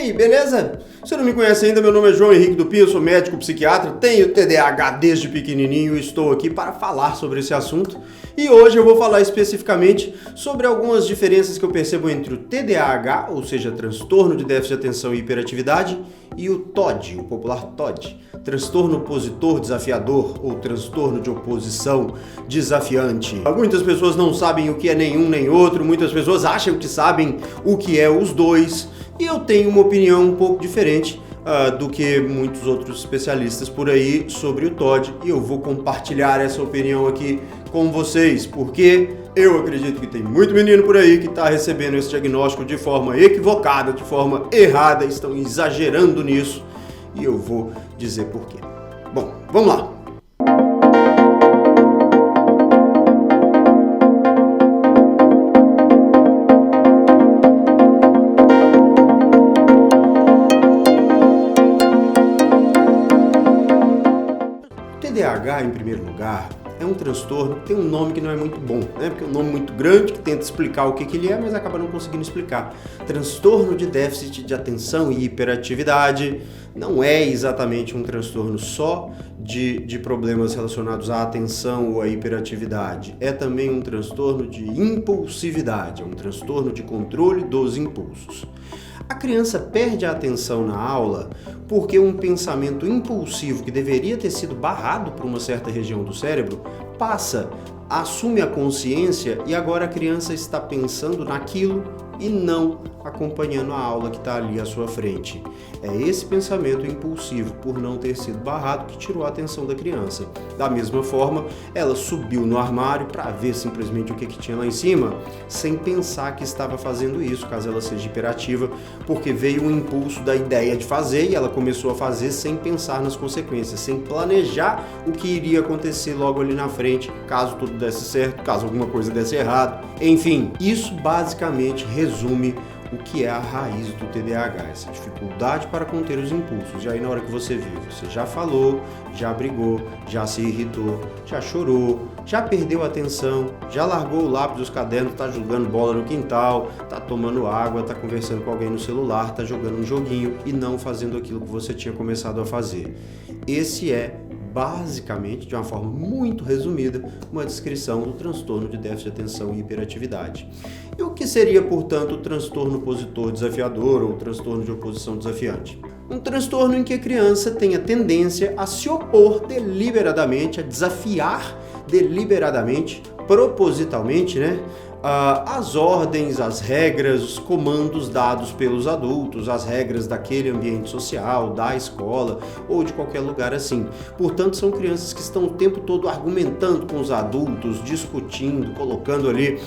aí, beleza? Se você não me conhece ainda, meu nome é João Henrique Dupin, eu sou médico psiquiatra, tenho TDAH desde pequenininho e estou aqui para falar sobre esse assunto. E hoje eu vou falar especificamente sobre algumas diferenças que eu percebo entre o TDAH, ou seja, transtorno de déficit de atenção e hiperatividade, e o TOD, o popular TOD, transtorno opositor desafiador ou transtorno de oposição desafiante. Muitas pessoas não sabem o que é nenhum nem outro, muitas pessoas acham que sabem o que é os dois, e eu tenho uma opinião um pouco diferente do que muitos outros especialistas por aí sobre o TOD, e eu vou compartilhar essa opinião aqui com vocês, porque eu acredito que tem muito menino por aí que está recebendo esse diagnóstico de forma equivocada, de forma errada, estão exagerando nisso, e eu vou dizer por quê. Bom, vamos lá. TDAH, em primeiro lugar, é um transtorno, tem um nome que não é muito bom, né? Porque é um nome muito grande que tenta explicar o que ele é, mas acaba não conseguindo explicar. Transtorno de déficit de atenção e hiperatividade não é exatamente um transtorno só de problemas relacionados à atenção ou à hiperatividade. É também um transtorno de impulsividade, é um transtorno de controle dos impulsos. A criança perde a atenção na aula porque um pensamento impulsivo que deveria ter sido barrado por uma certa região do cérebro passa, assume a consciência e agora a criança está pensando naquilo e não acompanhando a aula que está ali à sua frente. É esse pensamento impulsivo, por não ter sido barrado, que tirou a atenção da criança. Da mesma forma, ela subiu no armário para ver simplesmente o que tinha lá em cima, sem pensar que estava fazendo isso, caso ela seja hiperativa, porque veio um impulso da ideia de fazer e ela começou a fazer sem pensar nas consequências, sem planejar o que iria acontecer logo ali na frente, caso tudo desse certo, caso alguma coisa desse errado. Enfim, isso basicamente resume o que é a raiz do TDAH, essa dificuldade para conter os impulsos. E aí na hora que você vê, você já falou, já brigou, já se irritou, já chorou, já perdeu a atenção, já largou o lápis dos cadernos, está jogando bola no quintal, está tomando água, está conversando com alguém no celular, está jogando um joguinho e não fazendo aquilo que você tinha começado a fazer. Esse é basicamente, de uma forma muito resumida, uma descrição do transtorno de déficit de atenção e hiperatividade. E o que seria, portanto, o transtorno opositor desafiador ou transtorno de oposição desafiante? Um transtorno em que a criança tem a tendência a se opor deliberadamente, a desafiar deliberadamente, propositalmente, as ordens, as regras, os comandos dados pelos adultos, as regras daquele ambiente social, da escola ou de qualquer lugar assim. Portanto, são crianças que estão o tempo todo argumentando com os adultos, discutindo, colocando ali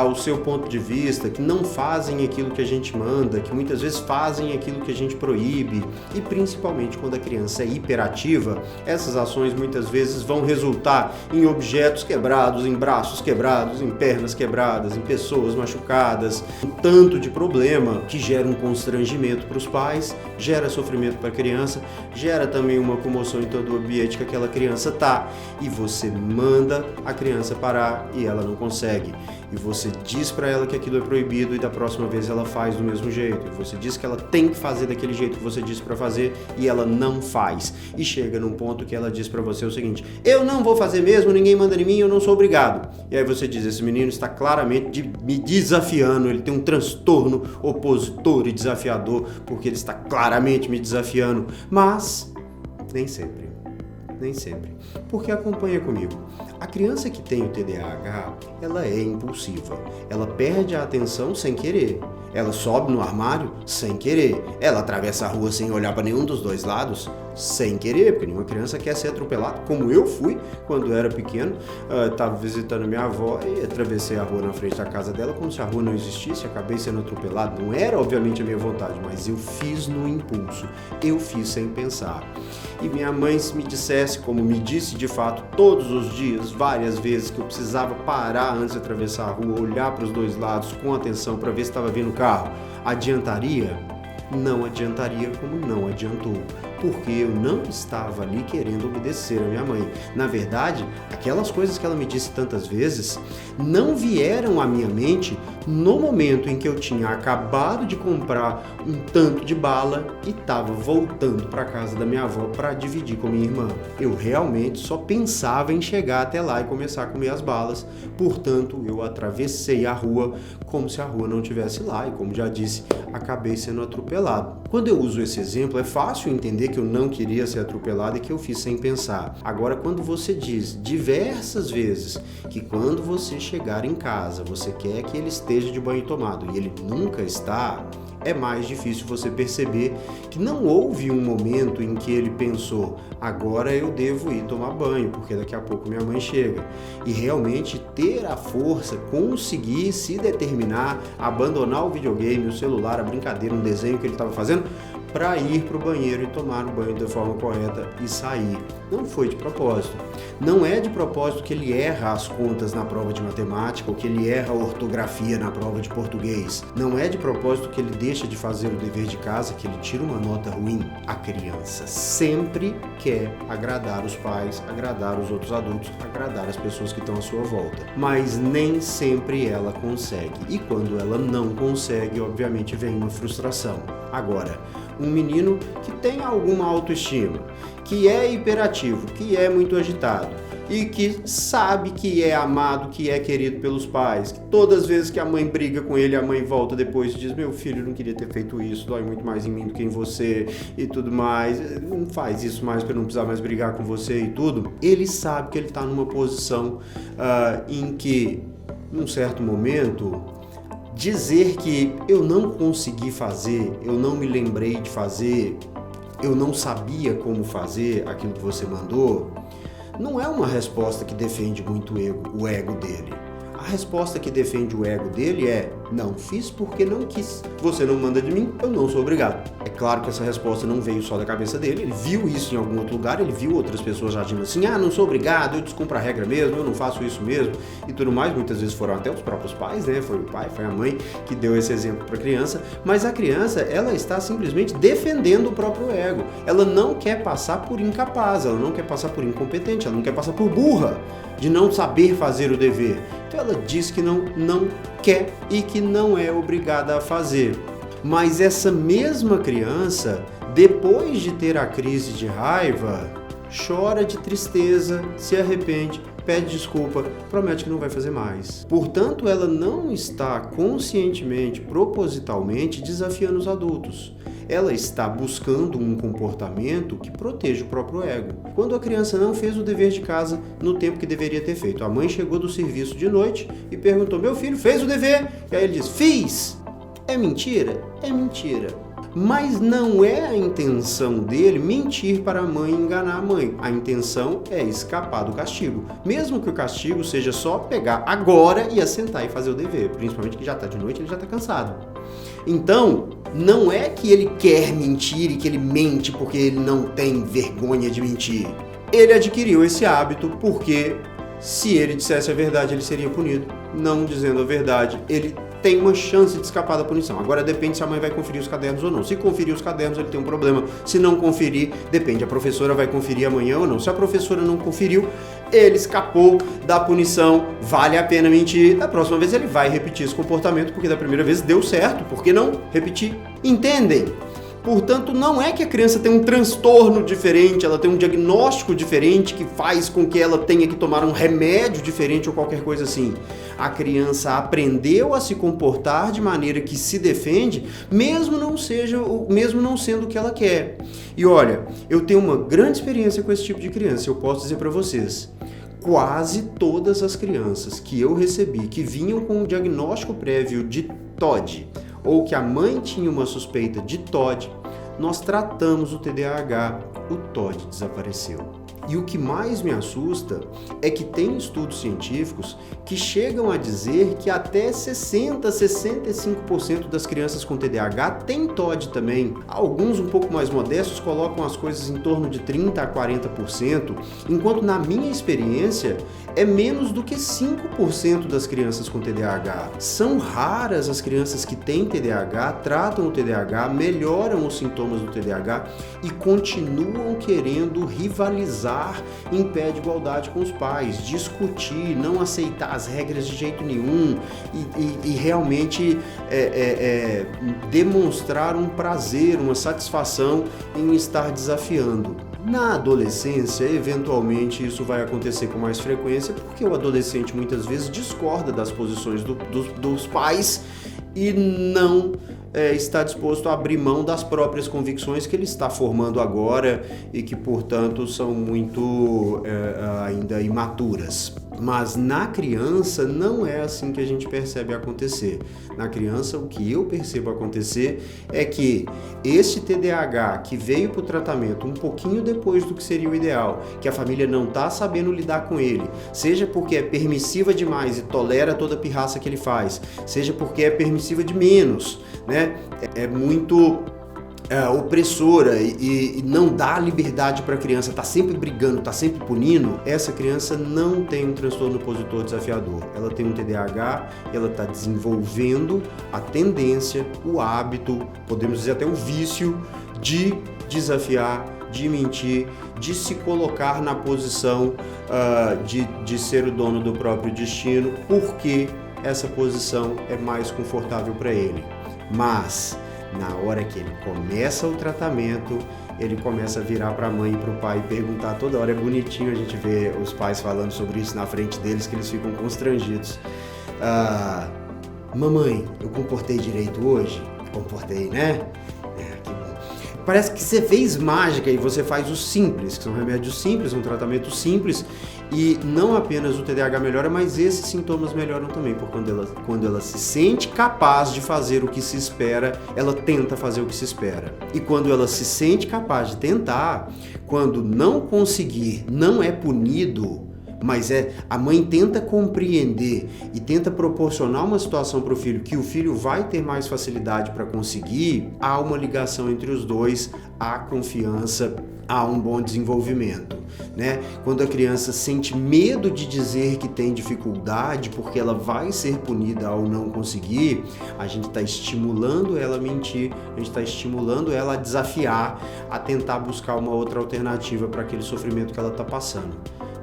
o seu ponto de vista, que não fazem aquilo que a gente manda, que muitas vezes fazem aquilo que a gente proíbe. E principalmente quando a criança é hiperativa, essas ações muitas vezes vão resultar em objetos quebrados, em braços quebrados, em pernas quebradas, em pessoas machucadas, um tanto de problema que gera um constrangimento para os pais, gera sofrimento para a criança, gera também uma comoção em todo o ambiente que aquela criança está, e você manda a criança parar e ela não consegue. E você diz para ela que aquilo é proibido e da próxima vez ela faz do mesmo jeito. E você diz que ela tem que fazer daquele jeito que você disse para fazer e ela não faz. E chega num ponto que ela diz para você o seguinte: eu não vou fazer mesmo, ninguém manda em mim, eu não sou obrigado. E aí você diz: esse menino está claramente me desafiando, ele tem um transtorno opositor e desafiador, porque ele está claramente me desafiando. Mas nem sempre. Nem sempre. Porque acompanha comigo. A criança que tem o TDAH, ela é impulsiva. Ela perde a atenção sem querer. Ela sobe no armário sem querer. Ela atravessa a rua sem olhar para nenhum dos dois lados sem querer, porque nenhuma criança quer ser atropelada, como eu fui quando era pequeno. Estava visitando minha avó e atravessei a rua na frente da casa dela como se a rua não existisse, acabei sendo atropelado. Não era, obviamente, a minha vontade, mas eu fiz no impulso, eu fiz sem pensar. E minha mãe me dissesse, como me disse de fato todos os dias, várias vezes, que eu precisava parar antes de atravessar a rua, olhar para os dois lados com atenção para ver se estava vindo o carro, adiantaria? Não adiantaria, como não adiantou. porque eu não estava ali querendo obedecer a minha mãe. Na verdade, aquelas coisas que ela me disse tantas vezes não vieram à minha mente no momento em que eu tinha acabado de comprar um tanto de bala e estava voltando para casa da minha avó para dividir com minha irmã. Eu realmente só pensava em chegar até lá e começar a comer as balas, portanto eu atravessei a rua como se a rua não estivesse lá e, como já disse, acabei sendo atropelado. Quando eu uso esse exemplo, é fácil entender que eu não queria ser atropelado e que eu fiz sem pensar. Agora, quando você diz diversas vezes que quando você chegar em casa, você quer que ele esteja de banho tomado e ele nunca está, é mais difícil você perceber que não houve um momento em que ele pensou, agora eu devo ir tomar banho, porque daqui a pouco minha mãe chega. E realmente ter a força, conseguir se determinar, abandonar o videogame, o celular, a brincadeira, um desenho que ele estava fazendo, para ir para o banheiro e tomar o banho da forma correta e sair. Não foi de propósito. Não é de propósito que ele erra as contas na prova de matemática ou que ele erra a ortografia na prova de português. Não é de propósito que ele deixa de fazer o dever de casa, que ele tira uma nota ruim. A criança sempre quer agradar os pais, agradar os outros adultos, agradar as pessoas que estão à sua volta. Mas nem sempre ela consegue. E quando ela não consegue, obviamente vem uma frustração. Agora, um menino que tem alguma autoestima, que é hiperativo, que é muito agitado e que sabe que é amado, que é querido pelos pais, que todas as vezes que a mãe briga com ele, a mãe volta depois e diz, meu filho, não queria ter feito isso, dói muito mais em mim do que em você e tudo mais, não faz isso mais para eu não precisar mais brigar com você e tudo. Ele sabe que ele está numa posição em que, num certo momento, dizer que eu não consegui fazer, eu não me lembrei de fazer, eu não sabia como fazer aquilo que você mandou, não é uma resposta que defende muito o ego dele. A resposta que defende o ego dele é, não fiz porque não quis. Você não manda de mim, eu não sou obrigado. É claro que essa resposta não veio só da cabeça dele, ele viu isso em algum outro lugar, ele viu outras pessoas agindo assim, não sou obrigado, eu descumpro a regra mesmo, eu não faço isso mesmo e tudo mais. Muitas vezes foram até os próprios pais, né? Foi o pai, foi a mãe que deu esse exemplo para a criança, mas a criança, ela está simplesmente defendendo o próprio ego. Ela não quer passar por incapaz, ela não quer passar por incompetente, ela não quer passar por burra, de não saber fazer o dever. Então ela diz que não quer e que não é obrigada a fazer. Mas essa mesma criança, depois de ter a crise de raiva, chora de tristeza, se arrepende, pede desculpa, promete que não vai fazer mais. Portanto, ela não está conscientemente, propositalmente desafiando os adultos. Ela está buscando um comportamento que proteja o próprio ego. Quando a criança não fez o dever de casa no tempo que deveria ter feito, a mãe chegou do serviço de noite e perguntou, meu filho, fez o dever? E aí ele diz, fiz! É mentira? É mentira. Mas não é a intenção dele mentir para a mãe e enganar a mãe. A intenção é escapar do castigo. Mesmo que o castigo seja só pegar agora e assentar e fazer o dever. Principalmente que já está de noite, ele já está cansado. Então, não é que ele quer mentir e que ele mente porque ele não tem vergonha de mentir. Ele adquiriu esse hábito porque, se ele dissesse a verdade, ele seria punido. Não dizendo a verdade, ele tem uma chance de escapar da punição. Agora depende se a mãe vai conferir os cadernos ou não. Se conferir os cadernos, ele tem um problema. Se não conferir, depende. A professora vai conferir amanhã ou não. Se a professora não conferiu, ele escapou da punição. Vale a pena mentir. Da próxima vez ele vai repetir esse comportamento, porque da primeira vez deu certo. Por que não repetir? Entendem? Portanto, não é que a criança tem um transtorno diferente, ela tem um diagnóstico diferente que faz com que ela tenha que tomar um remédio diferente ou qualquer coisa assim. A criança aprendeu a se comportar de maneira que se defende, mesmo não sendo o que ela quer. E olha, eu tenho uma grande experiência com esse tipo de criança, eu posso dizer para vocês. Quase todas as crianças que eu recebi que vinham com um diagnóstico prévio de TOD, ou que a mãe tinha uma suspeita de TOD, nós tratamos o TDAH, o TOD desapareceu. E o que mais me assusta é que tem estudos científicos que chegam a dizer que até 65% das crianças com TDAH têm TOD também. Alguns um pouco mais modestos colocam as coisas em torno de 30% a 40%, enquanto na minha experiência é menos do que 5% das crianças com TDAH. São raras as crianças que têm TDAH, tratam o TDAH, melhoram os sintomas do TDAH e continuam querendo rivalizar em pé de igualdade com os pais, discutir, não aceitar as regras de jeito nenhum e realmente demonstrar um prazer, uma satisfação em estar desafiando. Na adolescência, eventualmente, isso vai acontecer com mais frequência, porque o adolescente muitas vezes discorda das posições dos pais e não está disposto a abrir mão das próprias convicções que ele está formando agora e que, portanto, são muito ainda imaturas. Mas na criança não é assim que a gente percebe acontecer. Na criança, o que eu percebo acontecer é que esse TDAH que veio para o tratamento um pouquinho depois do que seria o ideal, que a família não está sabendo lidar com ele, seja porque é permissiva demais e tolera toda a pirraça que ele faz, seja porque é permissiva de menos, né? É muito opressora e não dá liberdade para a criança, está sempre brigando, está sempre punindo, essa criança não tem um transtorno opositor desafiador. Ela tem um TDAH, ela está desenvolvendo a tendência, o hábito, podemos dizer até o vício de desafiar, de mentir, de se colocar na posição de ser o dono do próprio destino, porque essa posição é mais confortável para ele. Mas na hora que ele começa o tratamento, ele começa a virar para a mãe e para o pai e perguntar toda hora. É bonitinho a gente ver os pais falando sobre isso na frente deles, que eles ficam constrangidos. Mamãe, eu comportei direito hoje? Comportei, né? Que bom. Parece que você fez mágica e você faz o simples, que são remédios simples, um tratamento simples, e não apenas o TDAH melhora, mas esses sintomas melhoram também, porque quando ela se sente capaz de fazer o que se espera, ela tenta fazer o que se espera. E quando ela se sente capaz de tentar, quando não conseguir, não é punido, mas a mãe tenta compreender e tenta proporcionar uma situação para o filho que o filho vai ter mais facilidade para conseguir, há uma ligação entre os dois, há confiança, há um bom desenvolvimento, né? Quando a criança sente medo de dizer que tem dificuldade porque ela vai ser punida ao não conseguir, a gente está estimulando ela a mentir, a gente está estimulando ela a desafiar, a tentar buscar uma outra alternativa para aquele sofrimento que ela está passando.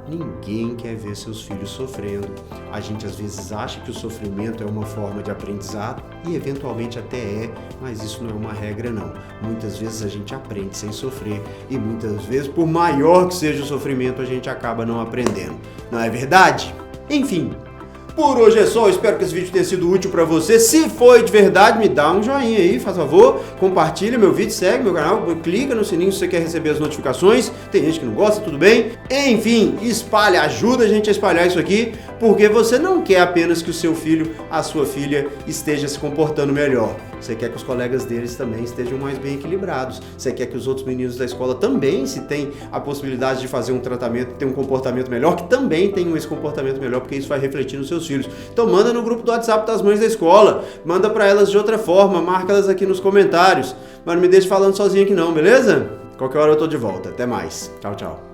Ninguém quer ver seus filhos sofrendo. A gente às vezes acha que o sofrimento é uma forma de aprendizado e eventualmente até é, mas isso não é uma regra não. Muitas vezes a gente aprende sem sofrer e muitas vezes, por maior que seja o sofrimento, a gente acaba não aprendendo. Não é verdade? Enfim, por hoje é só, eu espero que esse vídeo tenha sido útil para você. Se foi de verdade, me dá um joinha aí, faz favor, compartilha meu vídeo, segue meu canal, clica no sininho se você quer receber as notificações. Tem gente que não gosta, tudo bem? Enfim, espalha, ajuda a gente a espalhar isso aqui, porque você não quer apenas que o seu filho, a sua filha esteja se comportando melhor. Você quer que os colegas deles também estejam mais bem equilibrados. Você quer que os outros meninos da escola também, se tem a possibilidade de fazer um tratamento, ter um comportamento melhor, que também tenham esse comportamento melhor, porque isso vai refletir nos seus filhos. Então manda no grupo do WhatsApp das mães da escola, manda para elas de outra forma, marca elas aqui nos comentários. Mas não me deixe falando sozinho aqui não, beleza? Qualquer hora eu tô de volta. Até mais. Tchau, tchau.